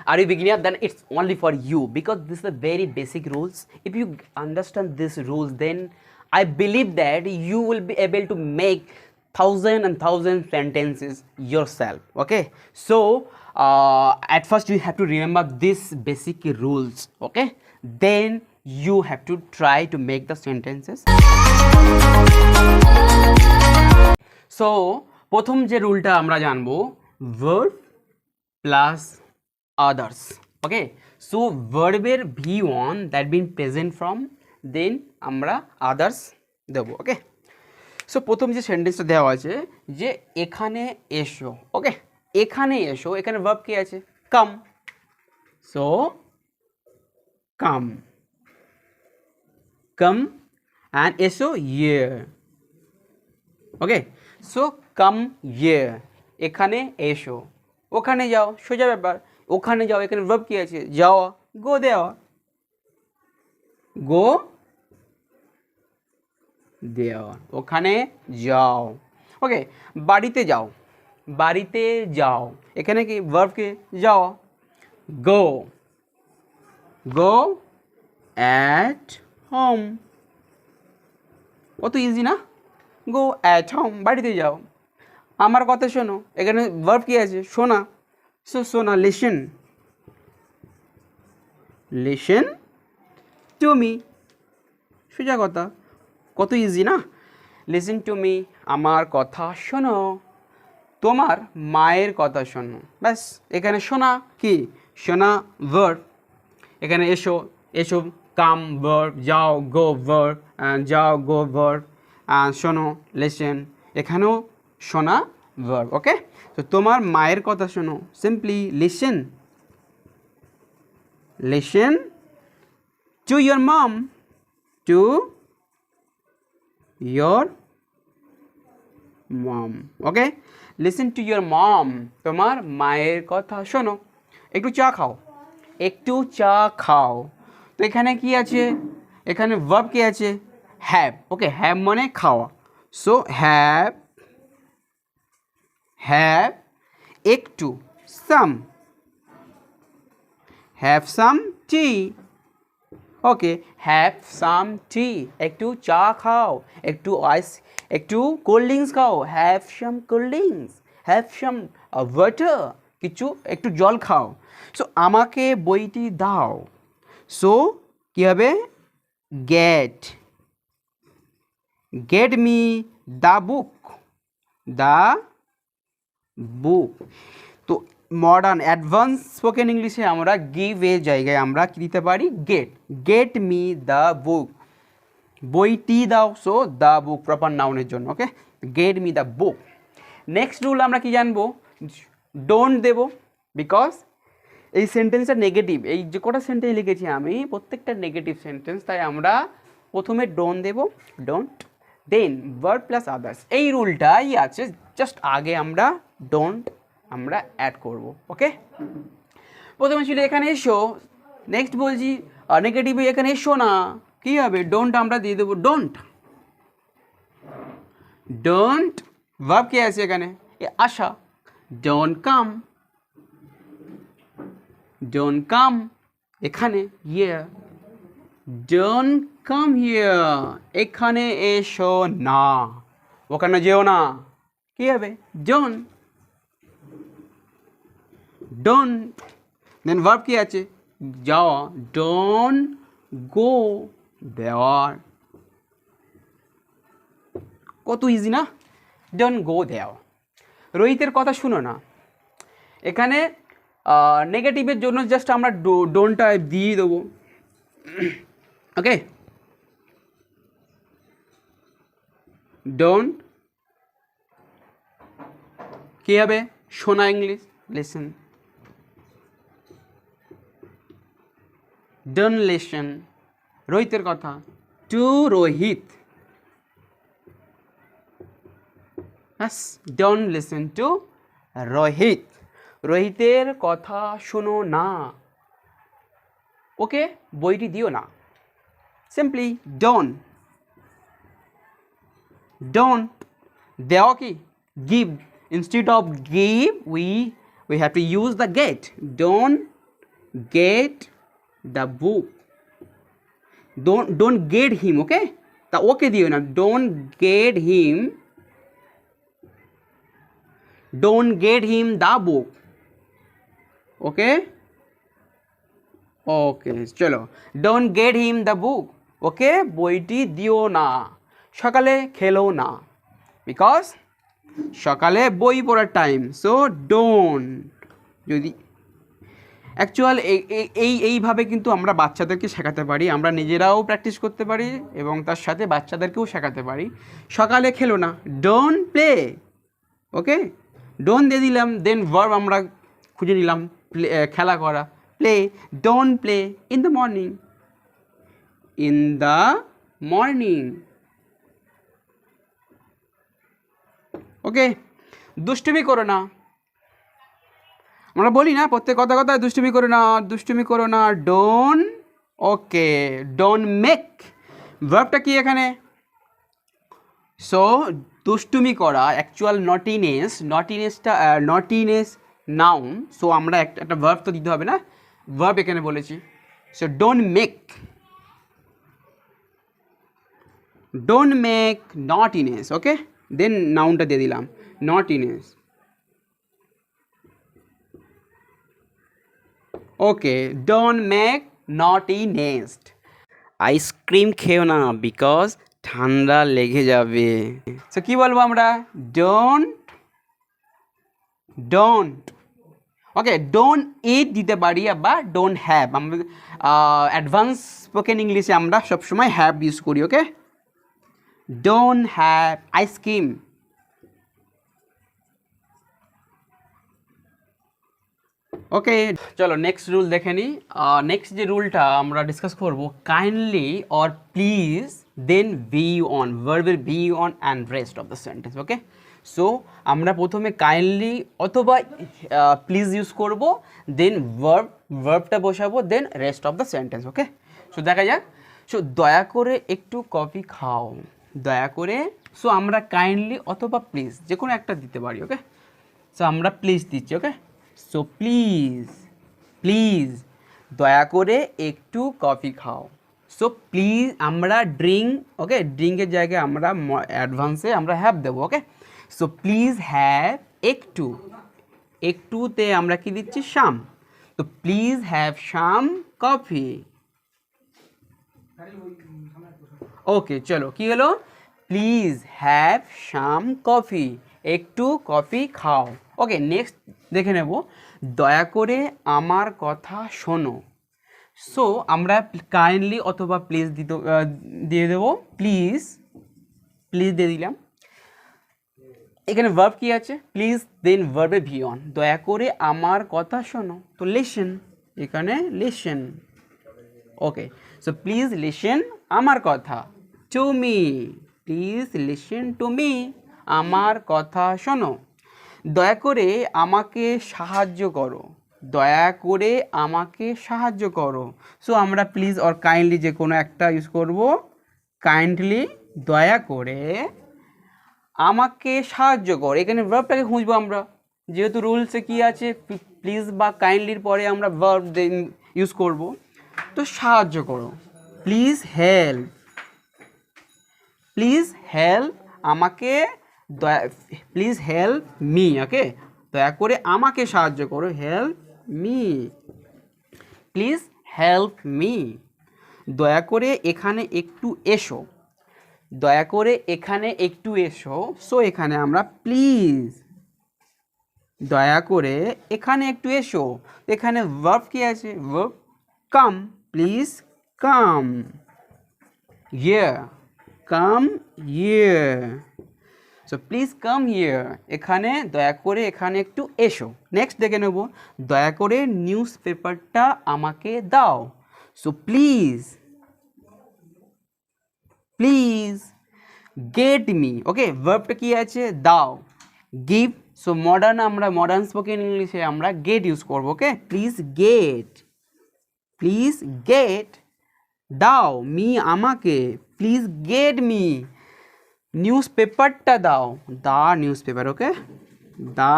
Are you beginner? Then it's only for you, because this is the very basic rules. If you understand these rules, then I believe that you will be able to make thousand and thousand sentences yourself. Okay, so at first you have to remember these basic rules. Okay, then you have to try to make the sentences. So প্রথম যে রুলটা আমরা জানবো, verb plus others. Okay, so verb এর v1 that been present from, then আমরা others দেব. Okay, so প্রথম যে সেন্টেন্সটা দেওয়া আছে যে এখানে এসো. ওকে, এখানে এসো, এখানে ভার্ব কি আছে? Come. So come, come and এসো here. Okay, so come here, এখানে এসো. ওখানে যাও, সোজা ব্যাপার, ওখানে যাও, এখানে ভার্ব কি আছে? যাওয়া, গো দেওয়া, গো দেওয়া, ওখানে যাও. ওকে, বাড়িতে যাও, বাড়িতে যাও, এখানে কি ভার্ব কি? যাওয়া, গো, গো অ্যাট হোম. কত ইজি না? গো অ্যাট হোম, বাড়িতে যাও. আমার কথা শোনো, এখানে ভার্ব কি আছে? শোনা. সো শোনা, লিসেন, লিসেন টু মি. সোজা কথা, কত ইজি না? লিসেন টু মি, আমার কথা শোনো. তোমার মায়ের কথা শোনো. ব্যাস, এখানে শোনা কি? শোনা ভার্ব. এখানে এসো, এসো কাম ভার্ব, যাও গো ভার্ব, যাও গো ভার্ব, শোনো লিসেন, এখানেও শোনা ভার্ব. ওকে, তো তোমার মায়ের কথা শোনো, simply listen, listen to your mom, to your mom. Okay, listen to your mom, তোমার মায়ের কথা শোনো. একটু চা খাও, একটু চা খাও. তো এখানে কি আছে? এখানে ভার্ব কি আছে? হ্যাভ. ওকে, হ্যাভ মানে খাওয়া. সো হ্যাভ, হ্যাভ একটু, সাম, have some T. Okay, have some টি, একটু চা খাও, একটু আইস, একটু কোল্ড ড্রিঙ্কস খাও, have some cold drinks, have some water, কিছু একটু জল খাও. সো আমাকে বইটি দাও. সো কী হবে? Get, get me the book, the book. তো মডার্ন অ্যাডভান্স স্পোকেন ইংলিশে আমরা গিভ এর জায়গায় আমরা কী দিতে পারি? Get, get me the book, বইটি দাও. সো দ্য বুক প্রপার নাউনের জন্য. Okay, get me the book. Next rule আমরা কি জানবো? ডোন্ট দেব, বিকজ এই সেন্টেন্সটা নেগেটিভ. এই যে কটা সেন্টেন্স লিখেছি আমি, প্রত্যেকটা নেগেটিভ সেন্টেন্স, তাই আমরা প্রথমে ডোন্ট দেব, don't, then verb plus others. এই রুলটাই আছে, জাস্ট আগে আমরা ডোন্ট আমরা অ্যাড করব. ওকে, প্রথমে ছিল এখানে এসো, নেক্সট বলছি নেগেটিভে এখানে এসো না, কী হবে? ডোন্ট আমরা দিয়ে দেবো ডোন্ট, ডোন্ট. ভার্ব কি আছে এখানে? আসা, ডোন্ট কাম, ডোন্ট কাম এখানে, হিয়ার, ডোন্ট কাম হিয়ার, এখানে এসো না, ওখানে যেও না, কী হবে? Don't, don't. দেন ভার্ব কি আছে? যাওয়া, ডোন্ট গো দেওয়ার. কত ইজি না? ডোন্ট গো দেওয়া. রোহিতের কথা শুনো না, এখানে নেগেটিভের জন্য জাস্ট আমরা ডোন্টটা দিয়ে দেবো. ওকে, ডোন্ট কী হবে? শোনা ইংলিশ, লিসেন, ডোন্ট লিসেন রোহিতের কথা, to Rohit. Don't listen to Rohit, রোহিতের কথা শোনো না. ওকে, বইটি দিও না. সিম্পলি ডোন্ট, ডোন্ট দেওয়া কি? Give. Instead of give, we have to use the get. Don't get the book. Don't get him, okay? তা ওকে দিও না, don't get him the book, okay? ওকে চলো, don't get him the book, ওকে বইটি দিও না, সকালে খেলো না, বিকজ সকালে বই পড়ার টাইম, সো ডোন্ট। যদি অ্যাকচুয়াল এইভাবে কিন্তু আমরা বাচ্চাদেরকে শেখাতে পারি, আমরা নিজেরাও প্র্যাকটিস করতে পারি এবং তার সাথে বাচ্চাদেরকেও শেখাতে পারি। সকালে খেলো না, ডোন্ট প্লে, ওকে? ডোন্ট দিয়ে দিলাম, দেন ভার্ব আমরা খুঁজে নিলাম, খেলা করা, play, don't play in the morning, in the morning, okay? দুষ্টুমি করো না, আমরা বলি না প্রত্যেক কথায় দুষ্টুমি করো না, ডোন্ট, ওকে? ডোন্ট মেক, ভার্বটা কি এখানে? সো দুষ্টুমি করা, অ্যাকচুয়াল নটিনেস নাউন, সো আমরা একটা ভার্ব তো দিতে হবে না, ভার্ব এখানে বলেছি, সো ডোন্ট মেক নটিনেস, ওকে? দেন নাউনটা দিয়ে দিলাম, নটিনেস, ওকে? Don't make নটিনেস। আইসক্রিম খেও না বিকজ ঠান্ডা লেগে যাবে, সো কি বলবো আমরা? Don't, okay? ডোন্ট ইট দিতে পারি বা ডোন্ট হ্যাভ, আমরা অ্যাডভান্স স্পোকেন ইংলিশে আমরা সবসময় হ্যাভ ইউজ করি, ওকে? ডোন্ট হ্যাভ আইসক্রিম, ওকে? চলো নেক্সট রুল দেখে নিই। নেক্সট যে রুলটা আমরা ডিসকাস করব, kindly or please then be on, ভার্বের be on and rest of the sentence, okay? So আমরা প্রথমে কাইন্ডলি অথবা প্লিজ ইউজ করব, দেন ভার্বটা বসাবো, then rest of the sentence, okay? So দেখা যাক। সো দয়া করে একটু কফি খাও, দয়া করে, সো আমরা কাইন্ডলি অথবা প্লিজ যে কোনো একটা দিতে পারি, ওকে? সো আমরা প্লিজ দিচ্ছি, ওকে? সো প্লিজ দয়া করে একটু কফি খাও, সো প্লিজ আমরা ড্রিঙ্ক, ওকে? ড্রিঙ্কের জায়গায় আমরা অ্যাডভান্সে আমরা হ্যাভ দেবো, ওকে? সো প্লিজ হ্যাভ একটুতে আমরা কি দিচ্ছি? সাম, তো প্লিজ হ্যাভ সাম কফি, ওকে? চলো কি হলো? প্লিজ হ্যাভ সাম কফি, একটু কফি খাও, ওকে? নেক্সট দেখে নেব, দয়া করে আমার কথা শোনো, সো আমরা কাইন্ডলি অথবা প্লিজ দিয়ে দেবো, প্লিজ দিয়ে দিলাম। এখানে ভার্ব কি আছে? প্লিজ, দেন ভার্বে ভি অন, দয়া করে আমার কথা শোনো, তো লিসেন, এখানে listen, okay? So please listen আমার কথা, to me, please listen to me, আমার কথা শোনো। দয়া করে আমাকে সাহায্য করো, দয়া করে আমাকে সাহায্য করো, সো আমরা প্লিজ অর কাইন্ডলি যে কোনো একটা ইউজ করব, কাইন্ডলি, দয়া করে আমাকে সাহায্য করো, এখানে ভার্বটাকে খুঁজবো আমরা, যেহেতু রুলসে কি আছে, প্লিজ বা কাইন্ডলির পরে আমরা ভার্ব ইউজ করব, তো সাহায্য করো, প্লিজ হেল্প আমাকে, প্লিজ হেল্প মি, ওকে? দয়া করে আমাকে সাহায্য করো, help me, please help me. দয়া করে এখানে একটু এসো, দয়া করে এখানে একটু এসো, সো এখানে আমরা প্লিজ, দয়া করে এখানে একটু এসো, এখানে ভার্ব কি আছে? Verb come, please come here, come here, so please come here, এখানে দয়া করে এখানে একটু এসো। নেক্সট দেখে নেব, দয়া করে নিউজ পেপারটা আমাকে দাও, সো প্লিজ গেট মি, ওকে? ভার্বটা কি আছে? দাও, গিভ, সো মডার্ন স্পোকেন ইংলিশে আমরা গেট ইউজ করবো, ওকে? প্লিজ গেট, দাও মি আমাকে, প্লিজ গেট মি, নিউজ পেপারটা দাও, the newspaper, okay? The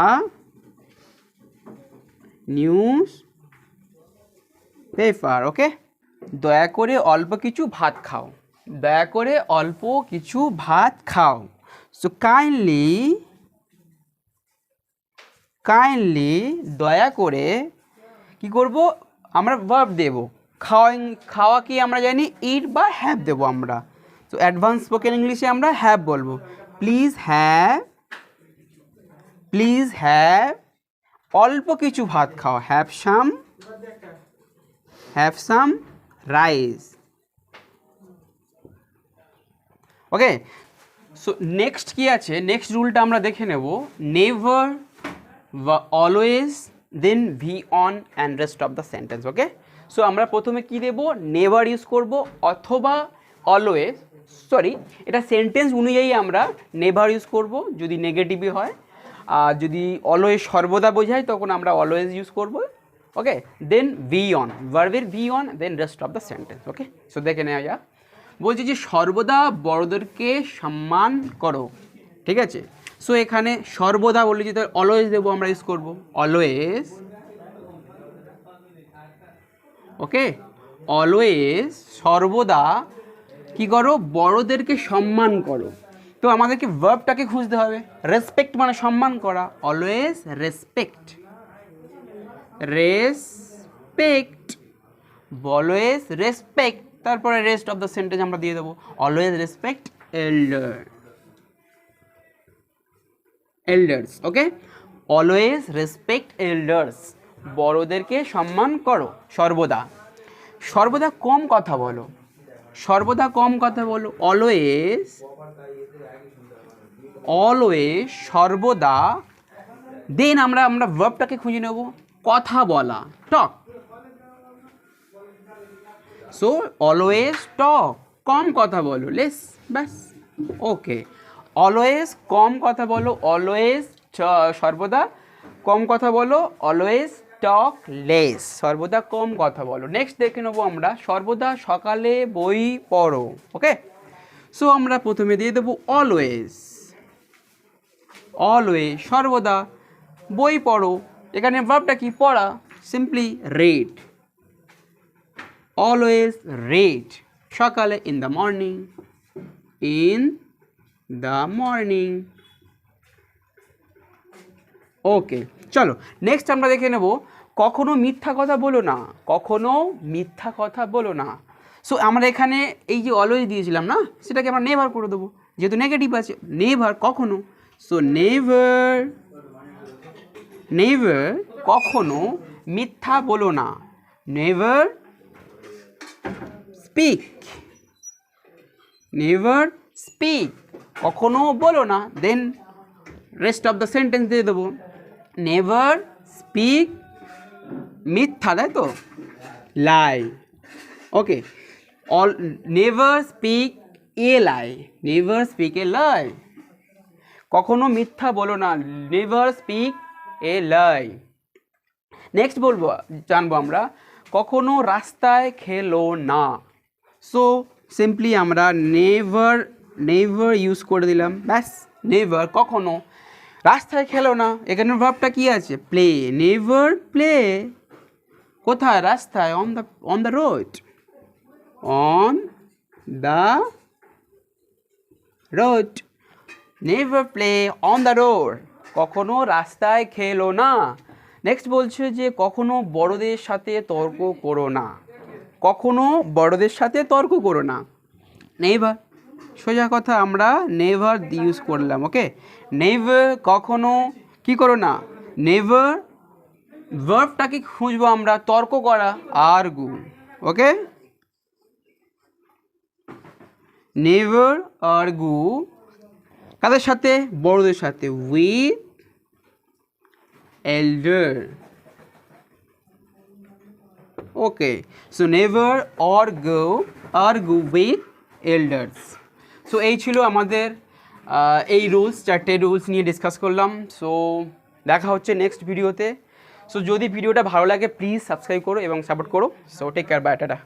newspaper. Okay, দয়া করে অল্প কিছু ভাত খাও, দয়া করে অল্প কিছু ভাত খাও। সো কাইন্ডলি দয়া করে কি করব আমরা ভার্ব দেব, খাওয়া কি আমরা জানি ইট বা হ্যাভ দেবো আমরা। তো অ্যাডভান্স স্পোকেন ইংলিশে আমরা হ্যাভ বলবো, প্লিজ হ্যাভ অল্প কিছু ভাত খাও, have some rice. Okay, so next কি আছে, নেক্সট রুলটা আমরা দেখে নেব, never, always, then V on and rest of the sentence. Okay, so আমরা প্রথমে কি দেব, নেভার ইউজ করব অথবা অলওয়েজ, সরি এটা সেন্টেন্স অনুযায়ী আমরা নেভার ইউজ করব যদি নেগেটিভই হয়, আর যদি অলওয়েজ সর্বদা বোঝায় তখন আমরা অলওয়েজ ইউজ করব। ওকে, দেন ভি অন, ভার্বের V on, then rest of the sentence. Okay, so দেখে নেওয়া যাক। বলছি যে সর্বদা বড়দেরকে সম্মান করো, ঠিক আছে। সো এখানে সর্বদা বললে যে অলওয়েজ দেবো আমরা ইউজ করবো অলওয়েজ। ওকে, অলওয়েজ সর্বদা কি করো, বড়দেরকে সম্মান করো। তো আমাদেরকে ভার্বটাকে খুঁজতে হবে, রেসপেক্ট মানে সম্মান করা, অলওয়েজ রেসপেক্ট, অলওয়েজ রেসপেক্ট, তারপরে রেস্ট অফ দ্য সেন্টেন্স আমরা দিয়ে দেবো অলওয়েজ রেসপেক্ট এল্ডার্স। ওকে, অলওয়েজ রেসপেক্ট এল্ডার্স, বড়দেরকে সম্মান করো সর্বদা। সর্বদা কম কথা বলো, অলওয়েজ সর্বদা। দেন আমরা ভার্বটাকে খুঁজে নেব, কথা বলা, টক। সো অলওয়েজ টক, কম কথা বলো, লেস, ব্যাস। ওকে, অলওয়েজ কম কথা বলো, অলওয়েজ সর্বদা কম কথা বলো, অলওয়েজ টক লেস, সর্বদা কম কথা বলো। নেক্সট দেখে নেবো আমরা, সর্বদা সকালে বই পড়ো। ওকে, সো আমরা প্রথমে দিয়ে দেবো অলওয়েজ সর্বদা বই পড়ো, এখানে ভার্বটা কি, পড়া, সিম্পলি রিড, অলওয়েজ রিড, সকালে, ইন দ্য মর্নিং। ওকে, চলো নেক্সট আমরা দেখে নেব, কখনো মিথ্যা কথা বলো না, সো আমরা এখানে এই যে অলওয়েজ দিয়েছিলাম না, সেটাকে আমরা নেভার করে দেবো, যেহেতু নেগেটিভ আছে, নেভার কখনো। সো নেভার কখনো মিথ্যা বলো না, নেভার স্পিক, কখনো বলো না, দেন রেস্ট অফ দ্য সেন্টেন্স দিয়ে দেবো, নেভার স্পিক মিথ্যা, তাই তো, লাই। ওকে, নেভার স্পিক এ লাই, কখনো মিথ্যা বলো না, নেভার স্পিক এ লাই। নেক্সট জানবো আমরা, কখনো রাস্তায় খেলো না। সো সিম্পলি আমরা নেভার ইউজ করে দিলাম, ব্যাস, নেভার কখনো। রাস্তায় খেলো না, এখানে ভার্বটা কি আছে, প্লে, নেভার প্লে, কোথায়, রাস্তায়, on the road, never play on the road, কখনো রাস্তায় খেলো না। নেক্সট বলছে যে কখনো বড়দের সাথে তর্ক করো না, নেভার, সোজা কথা আমরা নেভার ইউজ করলাম। ওকে, নেভার কখনো কি করো না, নেভার, ভার্বটাকে খুঁজবো আমরা, তর্ক করা, আর্গু। ওকে, নেভার আর্গু, কাদের সাথে, বড়দের সাথে, with এল্ডার। Okay, so never argue with elders. So এই ছিল আমাদের এই রুলস, 4টে রুলস নিয়ে ডিসকাস করলাম। সো দেখা হচ্ছে নেক্সট ভিডিওতে। সো যদি ভিডিওটা ভালো লাগে প্লিজ সাবস্ক্রাইব করো এবং সাপোর্ট করো। So take care, bye, tata.